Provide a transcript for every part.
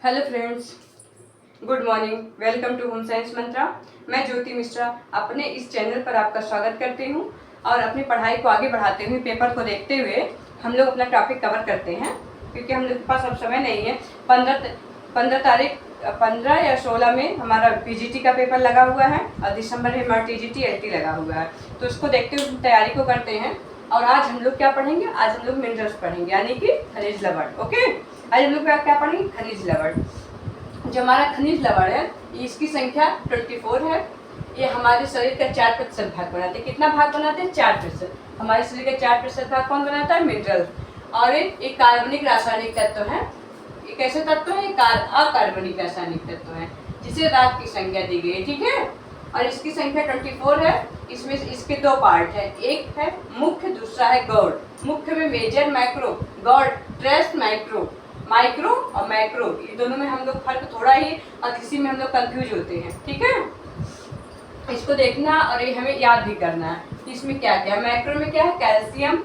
Hello friends, good morning. Welcome to home science Mantra. मैं ज्योति मिश्रा अपने इस चैनल पर आपका स्वागत करती हूँ और अपनी पढ़ाई को आगे बढ़ाते हुए पेपर को देखते हुए हम लोग अपना टॉपिक कवर करते हैं, क्योंकि हम लोग के पास अब समय नहीं है। 15 या 16 में हमारा पीजीटी का पेपर लगा हुआ है और दिसंबर में हमारा टीजीटी एलटी लगा हुआ है, तो उसको देखते हुए तैयारी को करते हैं। और आज हम लोग क्या पढ़ेंगे? आज हम लोग मिनरल्स पढ़ेंगे, यानी कि खनिज लवण। ओके, आज हम लोग क्या पढ़ेंगे? खनिज लवण। जो हमारा खनिज लवण है इसकी संख्या 24 है। ये हमारे शरीर का 4% भाग बनाते हैं। कितना भाग बनाते हैं? 4%। हमारे शरीर का 4% भाग कौन बनाता है? मिनरल। और एक कार्बनिक रासायनिक तत्व है। ये कैसे तत्व है? अकार्बनिक रासायनिक तत्व है, जिसे रात की संख्या दी गई है। ठीक है, और इसकी संख्या 24 है। इसमें इसके दो पार्ट है, एक है मुख्य, दूसरा है गौड़। मुख्य में मेजर, माइक्रो। गौड़ ट्रेस, माइक्रो और मैक्रो, ये दोनों में हम लोग फर्क थोड़ा ही और किसी में हम लोग कंफ्यूज होते हैं। ठीक है, इसको देखना और ये हमें याद भी करना है। इसमें क्या क्या? मैक्रो में क्या है? कैल्शियम।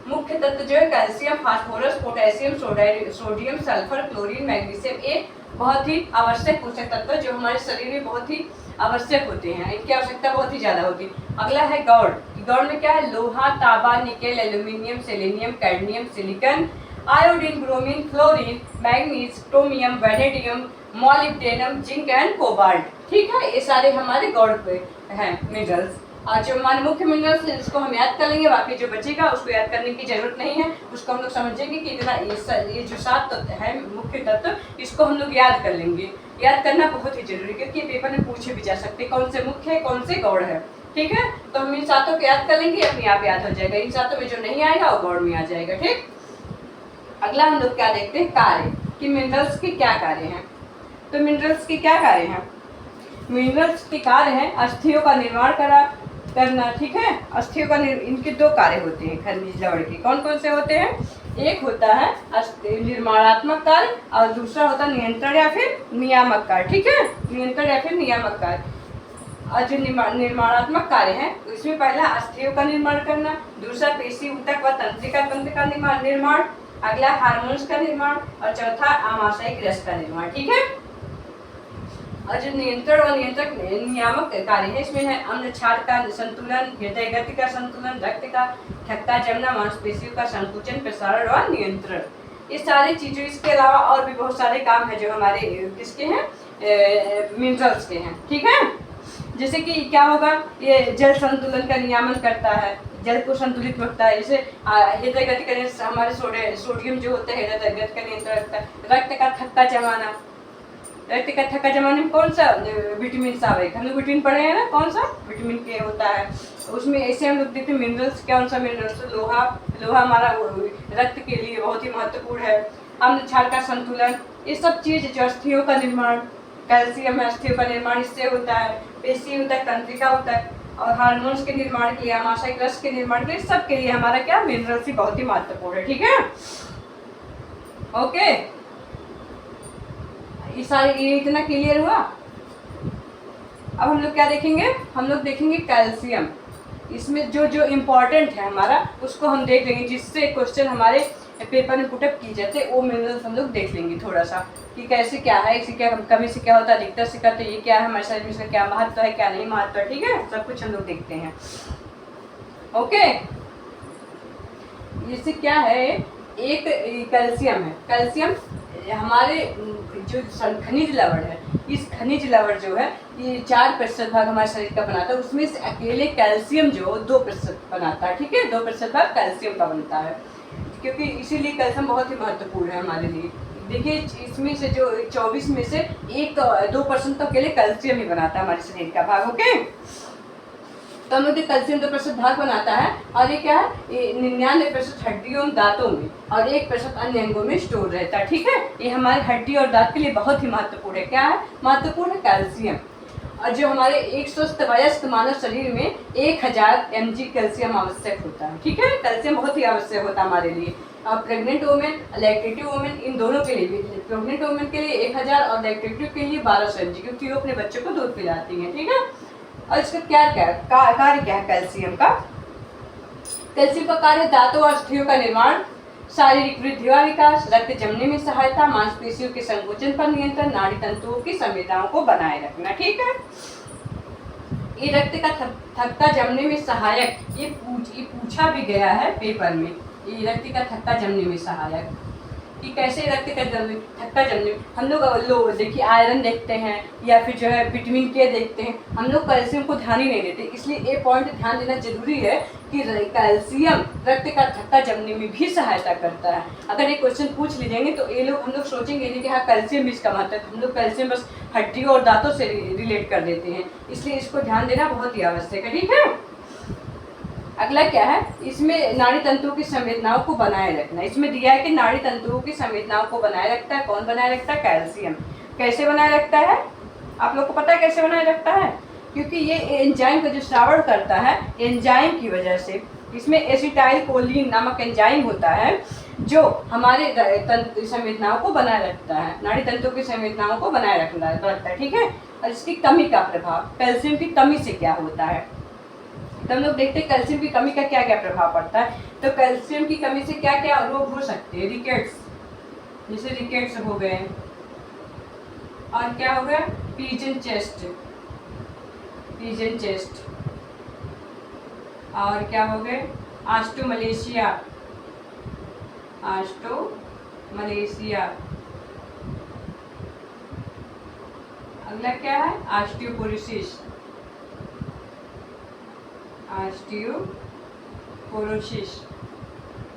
मुख्य तत्व जो है calcium, phosphorus, potassium, sodium, sulphur, chlorine, magnesium. ये बहुत ही आवश्यक पोषक तत्व जो हमारे शरीर में बहुत ही आवश्यक होते हैं, इनकी आवश्यकता बहुत ही ज्यादा होती है। अगला है गौड़। गौड़ में क्या है? लोहा, तांबा, nickel, aluminium, selenium, cadmium, silicon, iodine, bromine, fluorine, manganese, chromium, vanadium, molybdenum, zinc and cobalt. ठीक है, ये सारे हमारे गौड़ पे हैं मिनरल्स। और जो हमारे मुख्य मिनरल्स हैं इसको हम याद कर लेंगे, बाकी जो बचेगा उसको याद करने की जरूरत नहीं है। उसको हम लोग समझेंगे कि इतना ये जो 7 तत्व है मुख्य तत्व, इसको हम लोग याद कर लेंगे। याद करना बहुत ही जरूरी है, क्योंकि पेपर में पूछे भी जा सकते कौन से मुख्य है, कौन से गौड़ है। ठीक है, तो हम इन 7 को याद कर लेंगे, अपने आप याद हो जाएगा। इन 7 में जो नहीं आएगा वो गौड़ में आ जाएगा। ठीक, अगला हम लोग क्या देखते हैं? कार्य, कि मिनरल्स के क्या कार्य हैं। तो मिनरल्स के क्या कार्य हैं? मिनरल्स के कार्य हैं अस्थियों का निर्माण करना। ठीक है, अस्थियों का इनके 2 कार्य होते हैं खनिज लवण के। कौन कौन से होते हैं? एक होता है निर्माणात्मक कार्य और दूसरा होता है नियंत्रण या फिर नियामक कार्य। ठीक है, नियंत्रण या फिर नियामक कार्य। और जो निर्माणात्मक कार्य है इसमें पहला अस्थियों का निर्माण करना, दूसरा पेशी ऊतक व तंत्रिका तंत्र का निर्माण, अगला हार्मोन्स का निर्माण और चौथा आमाशयिक रस का निर्माण। ठीक है, और जो नियंत्रण और नियामक कार्य है इसमें है अम्ल क्षार का संतुलन, हृदय गति का संतुलन, रक्त का थक्का जमना, मांसपेशियों का संकुचन, प्रसारण और नियंत्रण। ये सारी चीजों, इसके अलावा और भी बहुत सारे काम है जो हमारे किसके हैं? मिनरल्स के हैं। ठीक है, जैसे कि क्या होगा? ये जल संतुलन का नियमन करता है, जल को संतुलित रखता है। जैसे हृदय गति का हमारे सोडियम जो होता है हृदय गति का नियंत्रण रखता है। रक्त का थक्का जमाना, रक्त का थक्का जमाने में कौन सा विटामिन आवश्यक? हम लोग विटामिन पढ़े हैं ना, कौन सा? विटामिन के होता है उसमें। ऐसे हम लोग देखते हैं मिनरल्स, कौन सा मिनरल्स? लोहा हमारा रक्त के लिए बहुत ही महत्वपूर्ण है। अम्ल क्षार का संतुलन, ये सब चीज जो अस्थियों का निर्माण, कैल्शियम अस्थियों का निर्माण इससे होता है। पेशी ऊतक, तंत्रिका ऊतक और हार्मोन्स के निर्माण के लिए, आमाशयिक रस के निर्माण के लिए, सब के लिए हमारा क्या? मिनरल्स ही बहुत ही महत्वपूर्ण है। ठीक है, ओके, ये इतना क्लियर हुआ। अब हम लोग क्या देखेंगे? हम लोग देखेंगे कैल्शियम। इसमें जो जो इम्पोर्टेंट है हमारा उसको हम देख लेंगे, जिससे क्वेश्चन हमारे पेपर में पुटअप की जाते हैं वो मिनरल्स हम लोग देख लेंगे थोड़ा सा, कि कैसे क्या है, इससे क्या कमी से क्या होता है, अधिकतर से करते ये क्या है, हमारे शरीर में इसका क्या महत्व है, क्या नहीं महत्व है। ठीक है, सब कुछ हम लोग देखते हैं। ओके, इससे क्या है? एक कैल्शियम है। कैल्शियम हमारे जो खनिज लवण है, इस खनिज लवण जो है ये 4% भाग हमारे शरीर का बनाता है। उसमें से अकेले कैल्शियम जो 2% बनाता है। ठीक है, 2% भाग कैल्शियम का बनता है, क्योंकि इसीलिए कैल्शियम बहुत ही महत्वपूर्ण है हमारे लिए। देखिए, इसमें से जो 24 में से 2% तो अकेले कैल्शियम ही बनाता है हमारे शरीर का भाग। ओके, तो हम लोग कैल्शियम 2% भाग बनाता है। और ये क्या है? 99% हड्डियों और दांतों में और 1% अन्य अंगों में स्टोर रहता है। ठीक है, ये हमारे हड्डी और दांत के लिए बहुत ही महत्वपूर्ण है। क्या है महत्वपूर्ण? है कैल्शियम। और जो हमारे एक स्वस्थ वयस्क मानव शरीर में 1000 mg कैल्शियम आवश्यक होता है। ठीक है, कैल्शियम बहुत ही आवश्यक होता है हमारे लिए। और प्रेग्नेंट वुमेन, लैक्टेटिव वुमेन, इन दोनों के लिए भी, प्रेग्नेंट वुमेन के लिए 1000 और लैक्टेटिव के लिए 1200 mg, क्योंकि वो अपने बच्चों को दूध पिलाती हैं। ठीक है, और इसका कार्य क्या है कैल्शियम का? कैल्शियम का कार्य दांतों और अस्थियों का निर्माण, शारीरिक वृद्धि व विकास, रक्त जमने में सहायता, मांसपेशियों के संकोचन पर नियंत्रण, नाड़ी तंतुओं की संवेदनाओं को बनाए रखना। ठीक है, ये रक्त का थक्का जमने में सहायक, ये पूछा भी गया है पेपर में, ये रक्त का थक्का जमने में सहायक कि कैसे रक्त का थक्का जमने। हम लोग देखिए आयरन देखते हैं या फिर जो है विटामिन के देखते हैं, हम लोग कैल्शियम को ध्यान ही नहीं देते, इसलिए ये पॉइंट ध्यान देना जरूरी है कि कैल्शियम रक्त का थक्का जमने में भी सहायता करता है। अगर ये क्वेश्चन पूछ लीजिएंगे तो ये लोग हम लोग सोचेंगे नहीं कि हाँ कैल्शियम भी इसका महत्व है, हम लोग कैल्शियम बस हड्डियों और दांतों से रिलेट कर देते हैं, इसलिए इसको ध्यान देना बहुत ही आवश्यक है। ठीक है, अगला क्या है, इसमें नाड़ी तंतुओं की संवेदनाओं को बनाए रखना। इसमें दिया है कि नाड़ी तंतुओं की संवेदनाओं को बनाए रखता है, कौन बनाए रखता है, कैल्शियम। कैसे बनाए रखता है, आप लोग को पता है कैसे बनाए रखता है, क्योंकि ये एंजाइम का जो श्रावण करता है, एंजाइम की वजह से, इसमें एसिटाइल कोलिन नामक एंजाइम होता है जो हमारे संवेदनाओं को बनाए रखता है, नाड़ी तंतुओं की संवेदनाओं को बनाए रखता है। ठीक है, और इसकी कमी का प्रभाव, कैल्शियम की कमी से क्या होता है, तो हम लोग देखते हैं कैल्शियम की कमी का क्या क्या प्रभाव पड़ता है। तो कैल्शियम की कमी से क्या क्या रोग हो सकते हैं, रिकेट्स, जैसे रिकेट्स हो गए, और क्या हो गया, पिजन चेस्ट, और क्या हो गए, ऑस्टियोमलेशिया, अगला क्या है, ऑस्टियोपोरोसिस,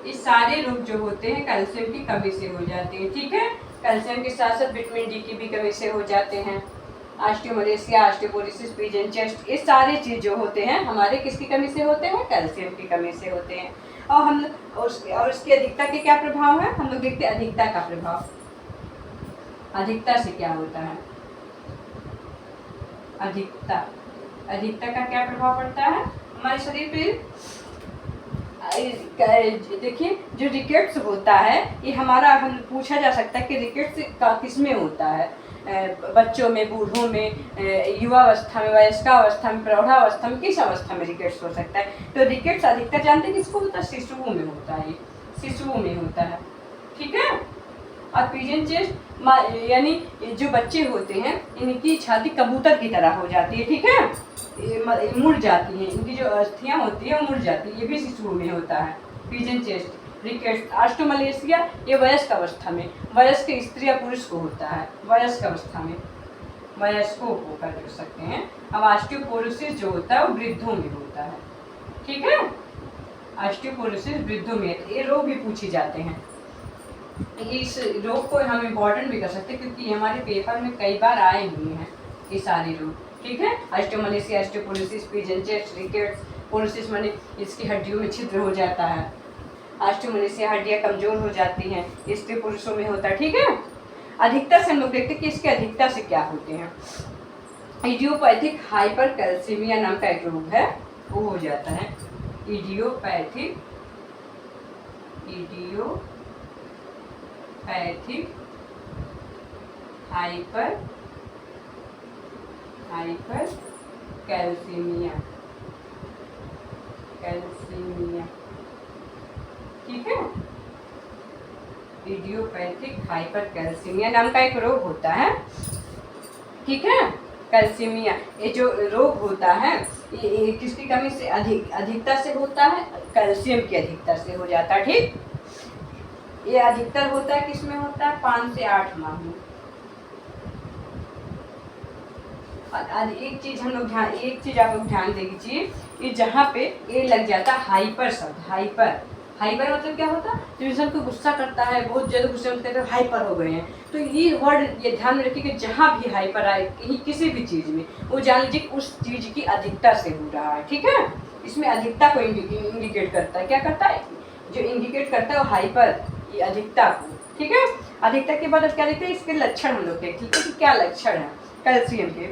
ये सारे रोग जो होते हैं कैल्शियम की कमी से हो जाते हैं। ठीक है, कैल्शियम के साथ साथ विटामिन डी की भी कमी से हो जाते हैं। ऑस्टियोमलेशिया, ऑस्टियोपोरोसिस, पिजन चेस्ट, ये सारे चीज जो होते हैं हमारे किसकी कमी से होते हैं, कैल्शियम की कमी से होते हैं। और हम और उसकी अधिकता के क्या प्रभाव है, हम लोग देखते हैं अधिकता का प्रभाव। अधिकता से क्या होता है, अधिकता का क्या प्रभाव पड़ता है हमारे शरीर पे। देखिए जो रिकेट्स होता है, ये हमारा हम पूछा जा सकता है कि रिकेट्स का किस में होता है, बच्चों में, बूढ़ों में, युवावस्था में, वयस्कावस्था में, प्रौढ़ावस्था में, किस अवस्था में रिकेट्स हो सकता है। तो रिकेट्स अधिकतर जानते हैं किसको होता है, शिशुओं में होता है, शिशुओं में होता है। ठीक है, और पिजन चेस्ट यानी जो बच्चे होते हैं इनकी छाती कबूतर की तरह हो जाती है। ठीक है, ये मुड़ जाती है, इनकी जो अस्थियां होती है वो मुड़ जाती है, ये भी शिशुओं में होता है। पिजन चेस्ट, रिकेट्स, ऑस्टियोमलेशिया ये वयस्क अवस्था में, वयस्क स्त्री या पुरुष को होता है, वयस्क अवस्था में, वयस्कों को कर सकते हैं। अब ऑस्टियोपोरोसिस जो होता है वो वृद्धों में होता है। ठीक है, ऑस्टियोपोरोसिस वृद्धों में, ये रोग भी पूछे जाते हैं। इस रोग को हम इम्पोर्टेंट भी कर सकते हैं क्योंकि हमारे पेपर में कई बार आए हुए हैं ये सारे रोग। ठीक है, osteomalacia, osteoporosis, pigeon chest, rickets, porosis माने इसकी हड्डियों में छिद्र हो जाता है, ऑस्टियोमलेशिया हड्डियां कमजोर हो जाती हैं, स्त्री पुरुषों में होता है। ठीक है, अधिकता से हम लोग देखते हैं कि इसके अधिकता से क्या होते हैं। इडियोपैथिक हाइपर कैल्सीमिया नाम का एक रोग है, वो हो जाता है इडियोपैथिक हाइपर कैल्सीमिया। ठीक है, इडियोपैथिक हाइपर कैल्सीमिया नाम का एक रोग होता है। ठीक है, कैल्सीमिया ये जो रोग होता है ये किसकी कमी से, अधिकता से होता है, कैल्शियम की अधिकता से हो जाता है। ठीक, ये अधिकतर होता है किसमें होता है, 5 से 8 माह में। एक चीज आप लोग ध्यान दीजिए कि जहाँ पे ये लग जाता है हाइपर शब्द, हाइपर मतलब क्या होता है, जो इंसान को गुस्सा करता है, बहुत ज्यादा गुस्सा करते हैं, हाइपर हो गए हैं। तो ये वर्ड ये ध्यान में रखिए कि जहाँ भी हाइपर आए कहीं किसी भी चीज में, वो जान लीजिए उस चीज की अधिकता से हो रहा है। ठीक है, इसमें अधिकता को इंडिकेट करता है, क्या करता है, जो इंडिकेट करता है वो हाइपर, ये अधिकता को। ठीक है, अधिकता के बाद क्या देखते हैं, इसके लक्षण हम लोग देखते हैं कि क्या लक्षण है कैल्शियम के।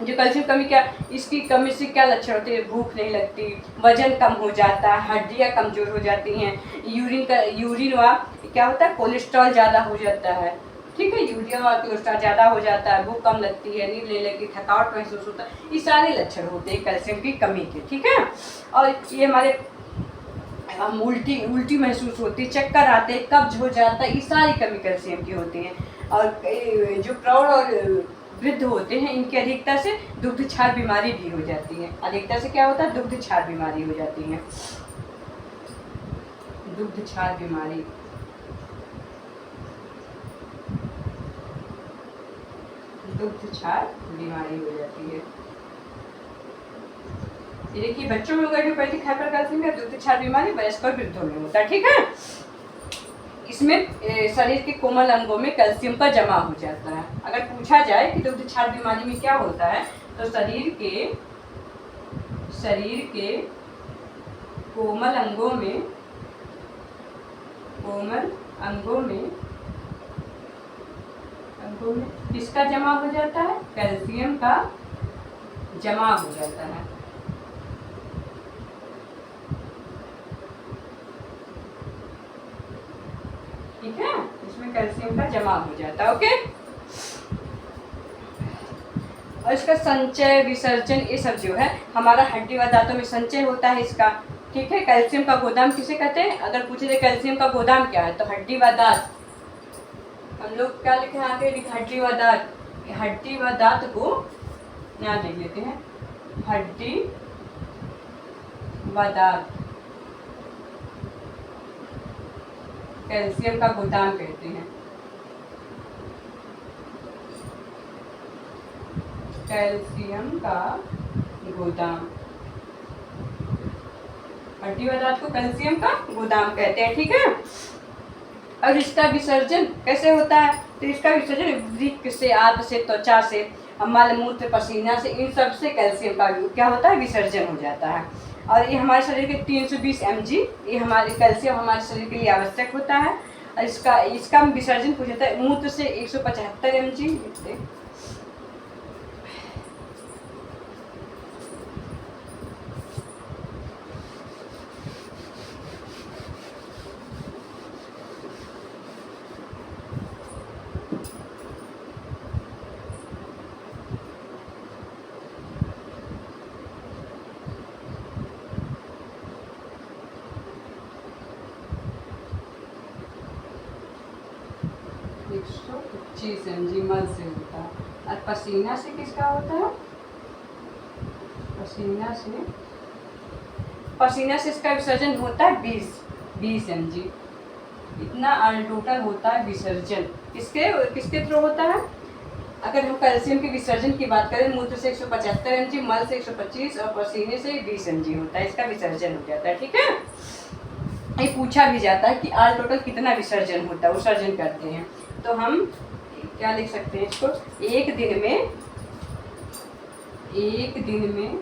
जो कैल्शियम कमी, क्या इसकी कमी से क्या लक्षण होते हैं, भूख नहीं लगती, वजन कम हो जाता है, हड्डियां कमजोर हो जाती हैं, यूरिन व क्या होता है, कोलेस्ट्रॉल ज़्यादा हो जाता है। ठीक है, यूरिया व कोलेस्ट्रॉल ज़्यादा हो जाता है, भूख कम लगती है, नींद लेने की, थकावट महसूस होता है, ये सारे लक्षण होते हैं कैल्शियम की कमी के। ठीक है, और ये हमारे हम उल्टी उल्टी महसूस होती, चक्कर आते, कब्ज हो जाता है, ये सारी कमी कैल्शियम की होती हैं। और जो प्रौढ़ और वृद्ध होते हैं इनकी अधिकता से दुग्ध क्षार बीमारी भी हो जाती है। अधिकता से क्या होता है? दुग्ध क्षार बीमारी हो जाती है, दुग्ध क्षार बीमारी। दुग्ध क्षार बीमारी हो जाती है। ये देखिए बच्चों में होगा इडियोपैथिक हाइपरकैल्सियमिया, दुग्ध क्षार बीमारी वयस्क और वृद्धों में होता है। ठीक है, इसमें शरीर के कोमल अंगों में कैल्शियम का जमा हो जाता है। अगर पूछा जाए कि दुग्ध क्षार बीमारी में क्या होता है, तो शरीर के कोमल अंगों में किसका जमा हो जाता है? कैल्शियम का जमा हो जाता है। ठीक है, इसमें कैल्शियम का जमा हो जाता है। ओके, और इसका संचय विसर्जन ये सब जो है हमारा हड्डी व दांतों में संचय होता है इसका। ठीक है, कैल्शियम का गोदाम किसे कहते हैं? अगर पूछे जाए कैल्शियम का गोदाम क्या है, तो हड्डी व दांत। हम लोग क्या लिखे हैं आगे? हड्डी व दांत। हड्डी व दांत को यहाँ देख लेते हैं, हड्डी व दांत कैल्शियम का गोदाम कहते हैं। कैल्शियम का गोदाम, हड्डी व दांत को कैल्शियम का गोदाम कहते हैं। ठीक है, और इसका विसर्जन कैसे होता है? तो इसका विसर्जन वृक्क से, आंत से, त्वचा से, मल मूत्र, पसीना से, इन सब से कैल्शियम का क्या होता है? विसर्जन हो जाता है। और ये हमारे शरीर के 320 mg ये हमारे कैल्शियम हमारे शरीर के लिए आवश्यक होता है। और इसका विसर्जन पूछा जाता है मूत्र से 175 mg। 125 mg मल से होता है। और पसीना से किसका होता है? पसीना से इसका विसर्जन होता है 20 mg। इतना टोटल होता है विसर्जन। किसके थ्रू होता है? अगर हम कैल्शियम के विसर्जन की बात करें, मूत्र से 175 mg, मल से 125 और पसीने से 20 mg होता है, इसका विसर्जन हो जाता है। ठीक है, ये पूछा भी जाता है कि ऑल टोटल कितना विसर्जन होता है, विसर्जन करते हैं। तो हम क्या लिख सकते हैं इसको? एक दिन में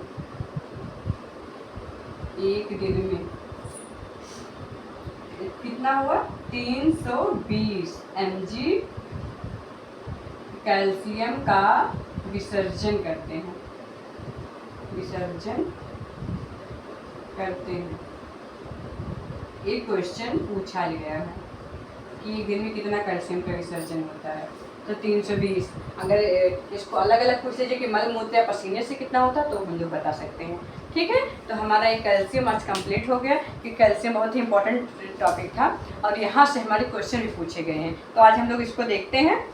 कितना हुआ? 320 mg कैल्शियम का विसर्जन करते हैं। एक क्वेश्चन पूछा गया है कि एक दिन में कितना कैल्शियम का विसर्जन होता है, तो 320। अगर इसको अलग अलग पूछ लीजिए कि मल मूत्र या पसीने से कितना होता है, तो हम लोग बता सकते हैं। ठीक है, तो हमारा एक कैल्शियम आज कंप्लीट हो गया कि कैल्शियम बहुत ही इंपॉर्टेंट टॉपिक था और यहाँ से हमारे क्वेश्चन भी पूछे गए हैं। तो आज हम लोग इसको देखते हैं।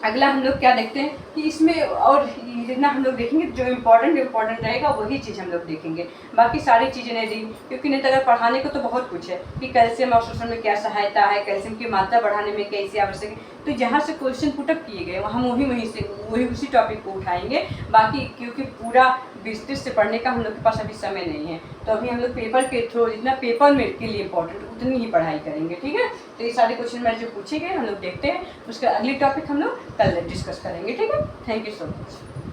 अगला हम लोग क्या देखते हैं कि इसमें और जितना हम लोग देखेंगे जो इम्पोर्टेंट रहेगा वही चीज़ हम लोग देखेंगे, बाकी सारी चीज़ें नहीं दी, क्योंकि नहीं तो अगर पढ़ाने को तो बहुत कुछ है कि कैल्शियम अवशोषण में क्या सहायता है, कैल्शियम की मात्रा बढ़ाने में कैसे आवश्यक है। तो जहाँ से क्वेश्चन पुटअप किए गए हम उसी टॉपिक को उठाएंगे। बाकी क्योंकि पूरा विस्तृत से पढ़ने का हम लोग के पास अभी समय नहीं है, तो अभी हम लोग पेपर के थ्रू जितना पेपर में के लिए इम्पोर्टेंट उतनी ही पढ़ाई करेंगे। ठीक है, तो ये सारे क्वेश्चन मेरे जो पूछे गए हम लोग देखते हैं, उसका अगली टॉपिक हम लोग कल डिस्कस करेंगे। ठीक है, थैंक यू सो मच।